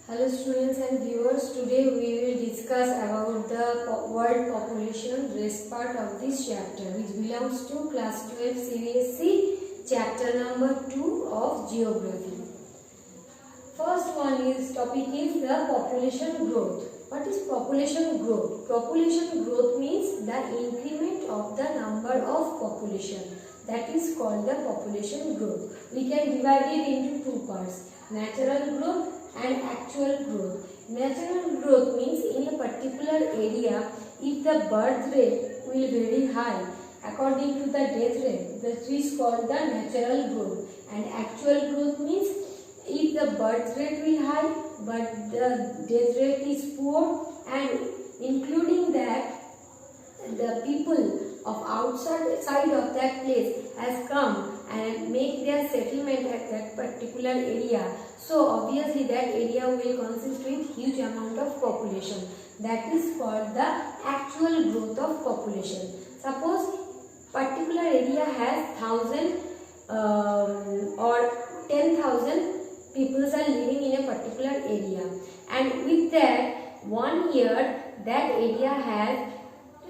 Hello students and viewers, today we will discuss about the world population rest part of this chapter which belongs to class 12 CBSE chapter number 2 of geography. First topic is the population growth. What is population growth? Population growth means the increment of the number of population. That is called the population growth. We can divide it into two parts, natural growth and actual growth. Natural growth means in a particular area, if the birth rate will very high according to the death rate, that is called the natural growth. And actual growth means if the birth rate will high but the death rate is poor, and including that the people of outside side of that place has come and make their settlement at that particular area. So obviously that area will consist with huge amount of population. That is called the actual growth of population. Suppose particular area has 1,000 or 10,000 people are living in a particular area, and with that 1 year that area has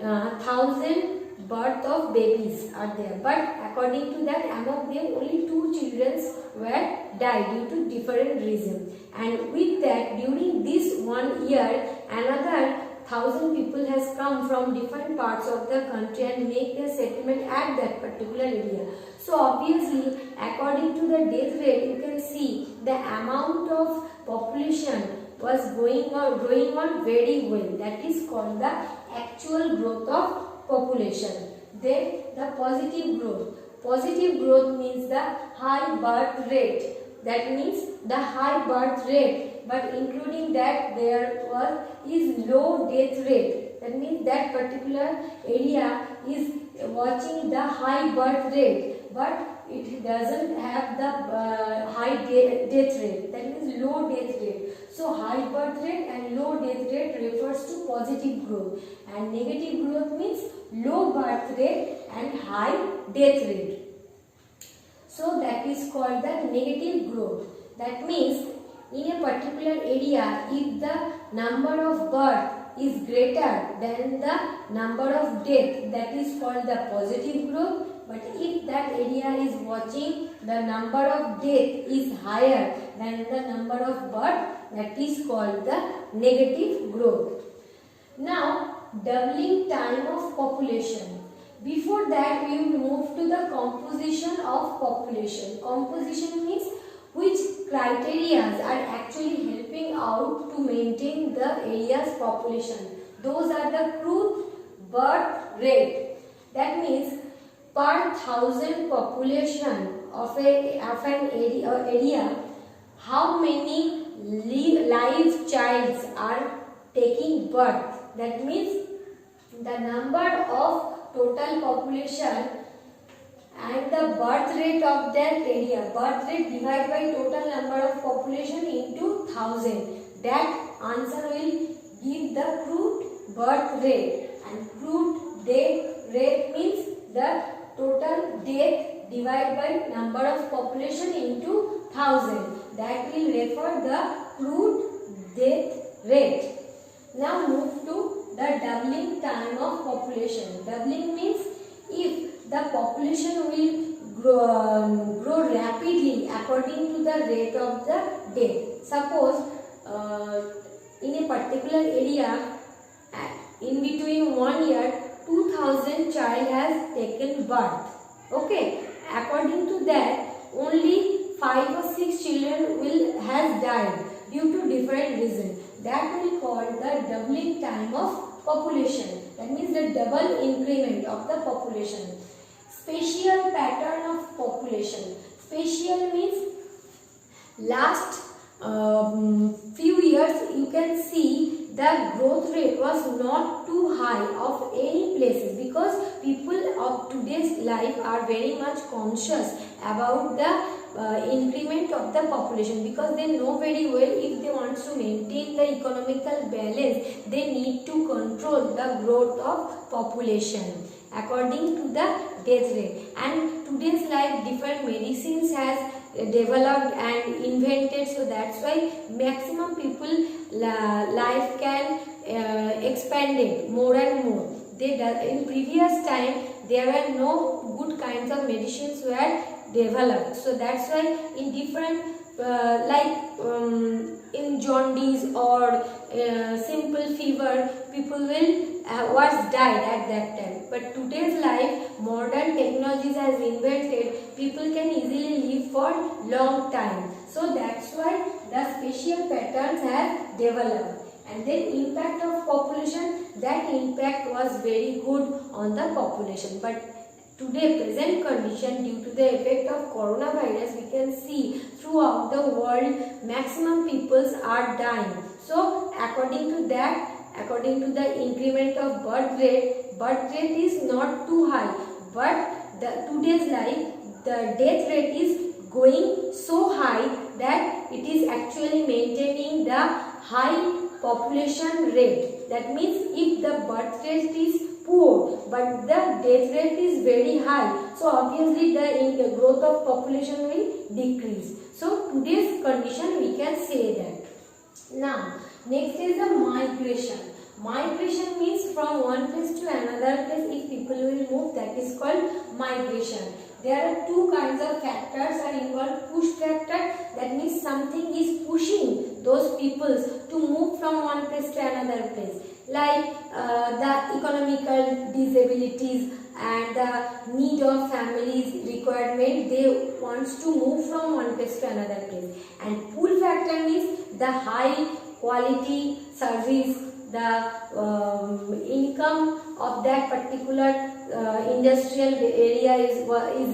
1,000 birth of babies are there, but according to that among them only 2 children were died due to different reasons, and with that during this 1 year another 1,000 people has come from different parts of the country and make their settlement at that particular area. So obviously according to the death rate you can see the amount of population was growing on very well. That is called the actual growth of population. Then the positive growth. Positive growth means the high birth rate. That means the high birth rate, but including that there is low death rate. That means that particular area is watching the high birth rate, but it doesn't have the high death rate. That means low death rate. So high birth rate and low death rate refers to positive growth, and negative growth means low birth rate and high death rate. So that is called the negative growth. That means in a particular area, if the number of birth is greater than the number of death, that is called the positive growth. But if that area is watching the number of death is higher than the number of birth, that is called the negative growth. Now, doubling time of population. Before that, we will move to the composition of population. Composition means which criteria are actually helping out to maintain the area's population. Those are the crude birth rate. That means per 1,000 population of an area, how many live childs are taking birth. That means the number of total population and the birth rate of that area. Birth rate divided by total number of population into 1,000. That answer will give the crude birth rate, and crude death rate means the total death divided by number of population into 1,000. That will refer the crude death rate. Now move to the doubling time of population. Doubling means if the population will grow rapidly according to the rate of the death. Suppose in a particular area, in between 1 year, 2,000 child has taken birth. Okay, according to that, only 5 or 6 children has died due to different reasons. That will call the doubling time of population. That means the double increment of the population. Spatial pattern of population. Spatial means last few years you can see the growth rate was not too high of any places, because people of today's life are very much conscious about the increment of the population, because they know very well if they want to maintain the economical balance, they need to control the growth of population according to the death rate. And today's life different medicines has developed and invented, so that's why maximum people life can expanded more and more. In previous time there were no good kinds of medicines were developed, so that's why in different in jaundice or simple fever, people will was died at that time. But today's life, modern technologies has invented, people can easily live for long time. So that's why the spatial patterns have developed. And then impact of population, that impact was very good on the population. But today present condition, due to the effect of coronavirus, we can see throughout the world maximum peoples are dying. So according to that, according to the increment of birth rate is not too high, but today's life the death rate is going so high that it is actually maintaining the high population rate. That means if the birth rate is poor but the death rate is very high, so obviously the growth of population will decrease. So today's condition we can say that. Now next is the migration. Migration means from one place to another place, if people will move, that is called migration. There are two kinds of factors are involved. Push factor, that means something is pushing those peoples to move from one place to another place, like the economical disabilities and the need of families requirement, they wants to move from one place to another place. And pull factor means the high quality service, the income of that particular industrial area is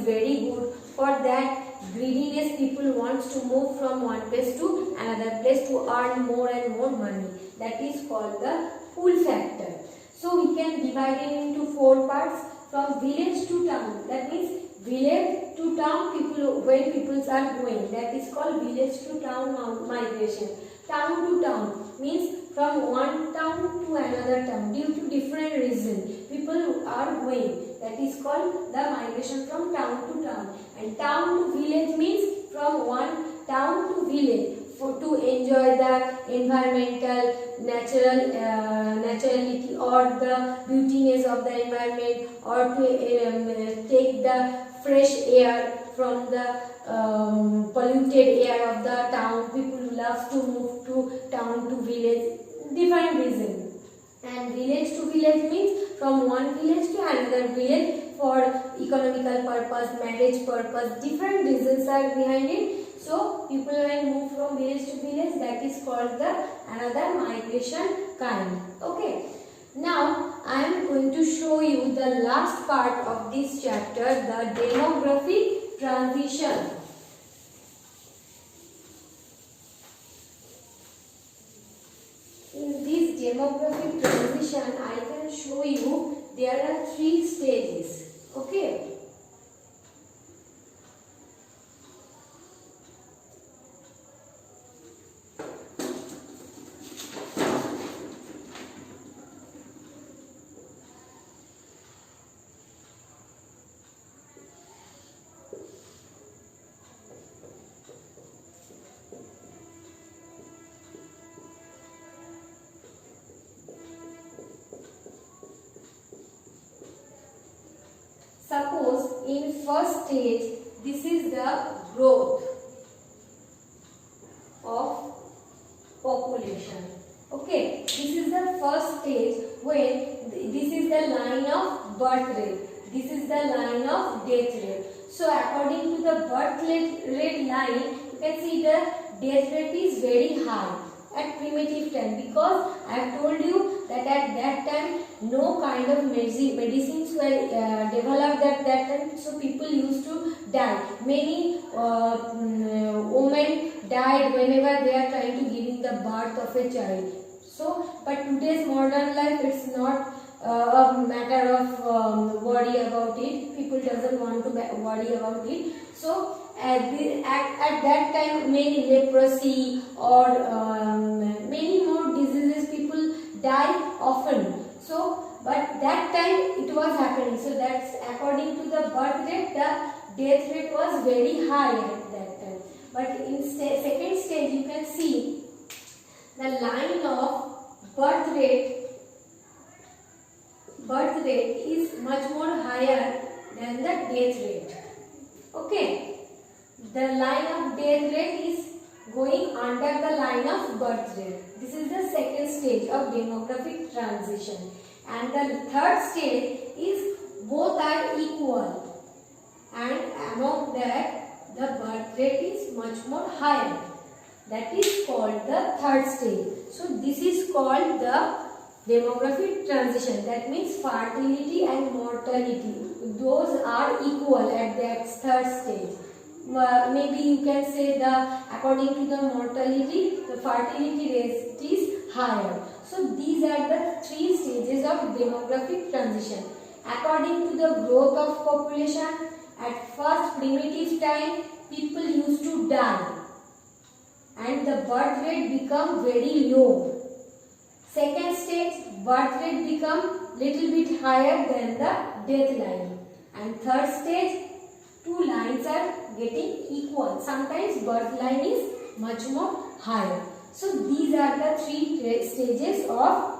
very good. For that greediness, people wants to move from one place to another place to earn more and more money. That is called the pull factor. So we can divide it into four parts. From village to town, that means village to town, when people are going, that is called village to town migration. Town to town means from one town to another town, due to different reasons people are going, that is called the migration from town to town. And town to village means from one town to village to enjoy the environmental naturality or the beautiness of the environment, or to take the fresh air from the polluted air of the town. People love to move to town to village, different reasons. And village to village means from one village to another village for economical purpose, marriage purpose, different reasons are behind it. So people when move from village to village, that is called the another migration kind. Okay. Now I am going to show you the last part of this chapter, the demographic transition. In this demographic transition, I can show you there are 3 stages. Okay. Suppose in first stage, this is the growth of population. Okay, this is the first stage when this is the line of birth rate, this is the line of death rate. So according to the birth rate line, you can see the death rate is very high at primitive time, because I have told you that at that time no kind of medicines were developed at that time, so people used to die. Many women died whenever they are trying to giving the birth of a child. So, but today's modern life, it's not a matter of worry about it. People doesn't want to worry about it. So at that time, many leprosy or many more diseases, people die often. So, but that time it was happening. So that's according to the birth rate, the death rate was very high at that time. but in second stage you can see the line of birth rate is much more higher than the death rate. Okay, the line of death rate is going under the line of birth rate. This is the second stage of demographic transition, and the third stage is both are equal, and among that the birth rate is much more higher. That is called the third stage. So this is called the demographic transition. That means fertility and mortality, those are equal at that third stage. Maybe you can say according to the mortality, the fertility rate is higher. So these are the three stages of demographic transition. According to the growth of population, at first primitive time people used to die and the birth rate become very low. Second stage, birth rate become little bit higher than the death line, and third stage, two lines are getting equal. Sometimes birth line is much more higher. So these are the three stages of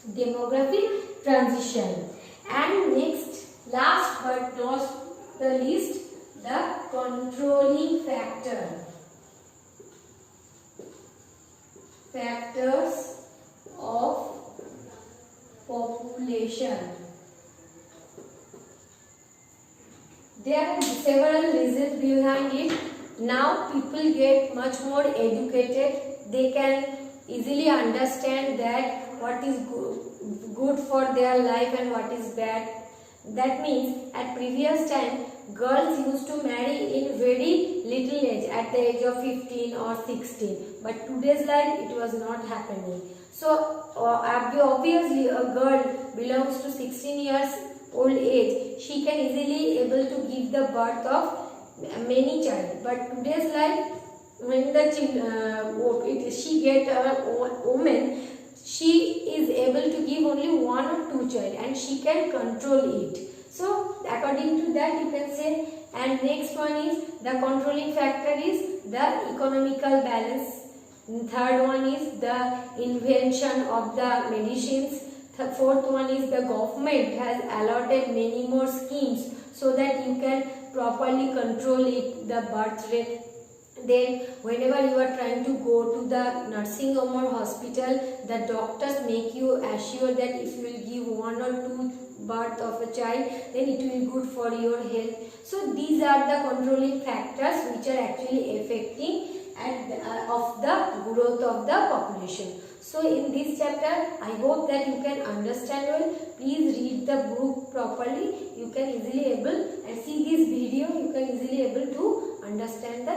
demographic transition. And next, last but not the least, the controlling factor. Factors of population. There are several reasons behind it. Now people get much more educated. They can easily understand that what is good for their life and what is bad. That means at previous time girls used to marry in very little age, at the age of 15 or 16. But today's life it was not happening. So obviously a girl belongs to 16 years old age, she can easily able to give the birth of many child. But today's life, when the she get a woman, she is able to give only one or two child and she can control it. So according to that you can say. And next one is the controlling factor is the economical balance. Third one is the invention of the medicines. The fourth one is the government has allotted many more schemes so that you can properly control it, the birth rate. Then whenever you are trying to go to the nursing home or hospital, the doctors make you assure that if you will give one or two birth of a child, then it will be good for your health. So these are the controlling factors which are actually affecting of the growth of the population. So in this chapter, I hope that you can understand well. Please read the book properly. You can easily able and see this video. You can easily able to understand the